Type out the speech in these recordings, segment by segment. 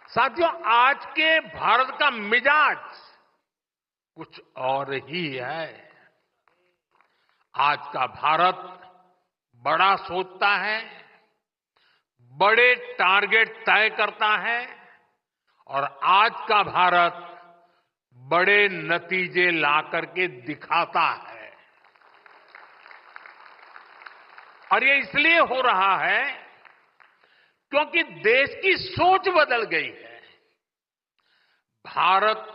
साथियों, आज के भारत का मिजाज कुछ और ही है। आज का भारत बड़ा सोचता है, बड़े टारगेट तय करता है और आज का भारत बड़े नतीजे ला करके दिखाता है। और ये इसलिए हो रहा है क्योंकि देश की सोच बदल गई है। भारत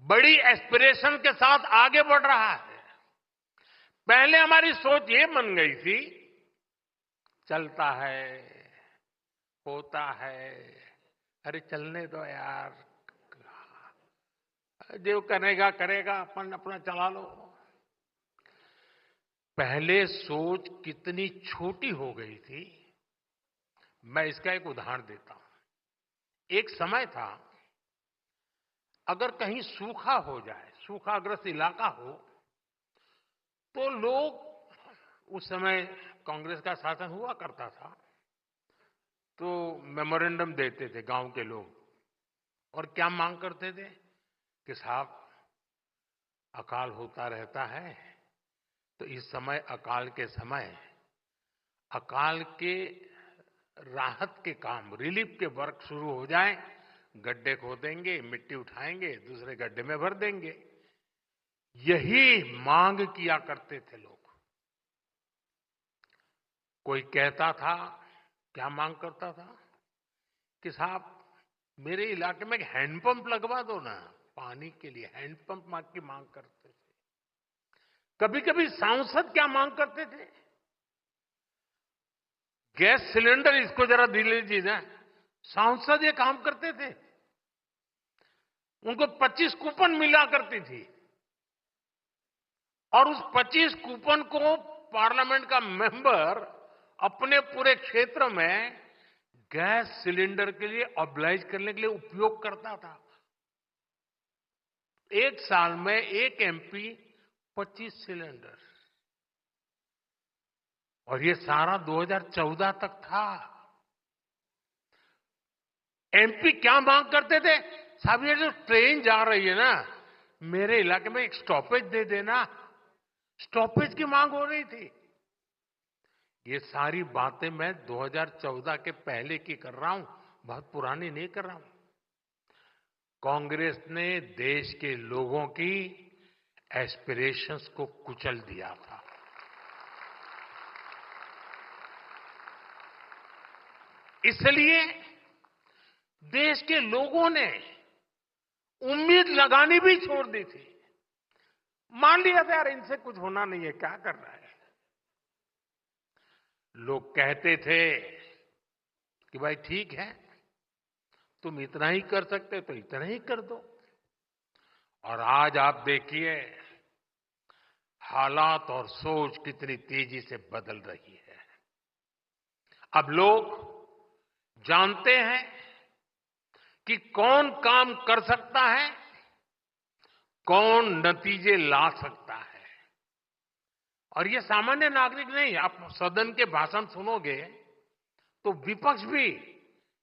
बड़ी एस्पिरेशन के साथ आगे बढ़ रहा है। पहले हमारी सोच ये बन गई थी, चलता है, होता है, अरे चलने दो यार, जो करेगा करेगा, अपन अपना चला लो। पहले सोच कितनी छोटी हो गई थी। मैं इसका एक उदाहरण देता हूं। एक समय था, अगर कहीं सूखा हो जाए, सूखाग्रस्त इलाका हो, तो लोग, उस समय कांग्रेस का शासन हुआ करता था, तो मेमोरेंडम देते थे गांव के लोग और क्या मांग करते थे कि साहब अकाल होता रहता है, तो इस समय अकाल के समय अकाल के राहत के काम, रिलीफ के वर्क शुरू हो जाए, गड्ढे खोदेंगे, मिट्टी उठाएंगे, दूसरे गड्ढे में भर देंगे। यही मांग किया करते थे लोग। कोई कहता था, क्या मांग करता था कि साहब मेरे इलाके में एक हैंडपंप लगवा दो ना, पानी के लिए हैंडपंप की मांग करते थे। कभी कभी सांसद क्या मांग करते थे, गैस सिलेंडर इसको जरा दे लीजिए ना। सांसद ये काम करते थे। उनको 25 कूपन मिला करती थी और उस 25 कूपन को पार्लियामेंट का मेंबर अपने पूरे क्षेत्र में गैस सिलेंडर के लिए ऑब्लाइज करने के लिए उपयोग करता था। एक साल में एक एमपी 25 सिलेंडर, और ये सारा 2014 तक था। एमपी क्या मांग करते थे, साहब ये जो ट्रेन जा रही है ना, मेरे इलाके में एक स्टॉपेज दे देना। स्टॉपेज की मांग हो रही थी। ये सारी बातें मैं 2014 के पहले की कर रहा हूं, बहुत पुरानी नहीं कर रहा हूं। कांग्रेस ने देश के लोगों की एस्पिरेशंस को कुचल दिया था। इसलिए देश के लोगों ने उम्मीद लगानी भी छोड़ दी थी। मान लिया था यार इनसे कुछ होना नहीं है, क्या कर रहा है। लोग कहते थे कि भाई ठीक है, तुम इतना ही कर सकते तो इतना ही कर दो। और आज आप देखिए हालात और सोच कितनी तेजी से बदल रही है। अब लोग जानते हैं कि कौन काम कर सकता है, कौन नतीजे ला सकता है। और ये सामान्य नागरिक नहीं, आप सदन के भाषण सुनोगे तो विपक्ष भी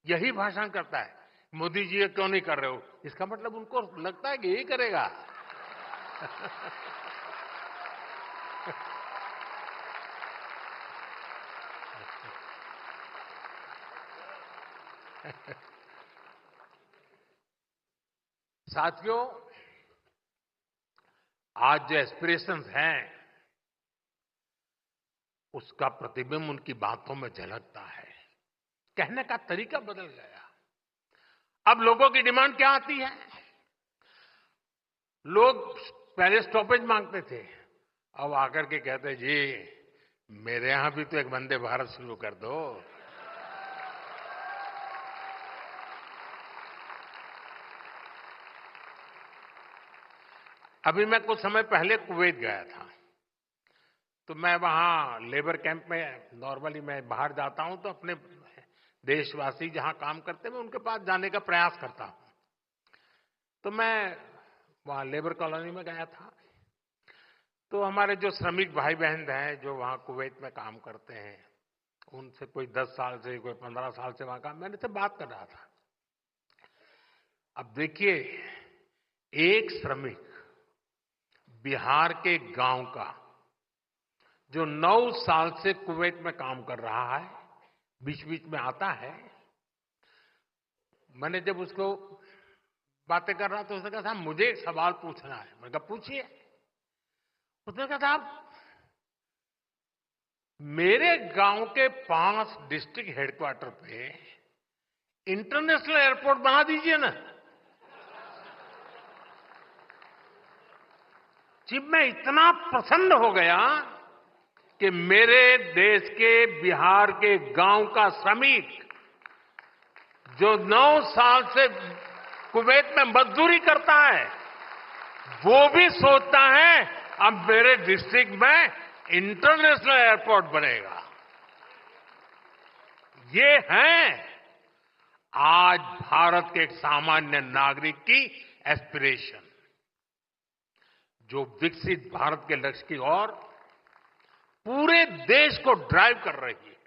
यही भाषण करता है, मोदी जी ये क्यों नहीं कर रहे हो। इसका मतलब उनको लगता है कि यही करेगा। साथियों, आज जो एस्पिरेशंस हैं, उसका प्रतिबिंब उनकी बातों में झलकता है। कहने का तरीका बदल गया। अब लोगों की डिमांड क्या आती है, लोग पहले स्टॉपेज मांगते थे, अब आकर के कहते जी मेरे यहां भी तो एक वंदे भारत शुरू कर दो। अभी मैं कुछ समय पहले कुवैत गया था, तो मैं वहां लेबर कैंप में, नॉर्मली मैं बाहर जाता हूं तो अपने देशवासी जहां काम करते हैं मैं उनके पास जाने का प्रयास करता हूं। तो मैं वहां लेबर कॉलोनी में गया था, तो हमारे जो श्रमिक भाई बहन हैं जो वहां कुवैत में काम करते हैं, उनसे कोई 10 साल से, कोई 15 साल से वहां काम, मैंने से बात कर रहा था। अब देखिए, एक श्रमिक बिहार के गांव का जो 9 साल से कुवैत में काम कर रहा है, बीच बीच में आता है। मैंने जब उसको बातें कर रहा तो उसने कहा, साहब मुझे एक सवाल पूछना है। मैंने कहा पूछिए। उसने कहा, साहब मेरे गांव के 5 डिस्ट्रिक्ट हेडक्वार्टर पे इंटरनेशनल एयरपोर्ट बना दीजिए ना। जी, मैं इतना प्रसन्न हो गया कि मेरे देश के बिहार के गांव का श्रमिक जो 9 साल से कुवैत में मजदूरी करता है, वो भी सोचता है अब मेरे डिस्ट्रिक्ट में इंटरनेशनल एयरपोर्ट बनेगा। ये है आज भारत के एक सामान्य नागरिक की एस्पिरेशन, जो विकसित भारत के लक्ष्य की ओर पूरे देश को ड्राइव कर रही है।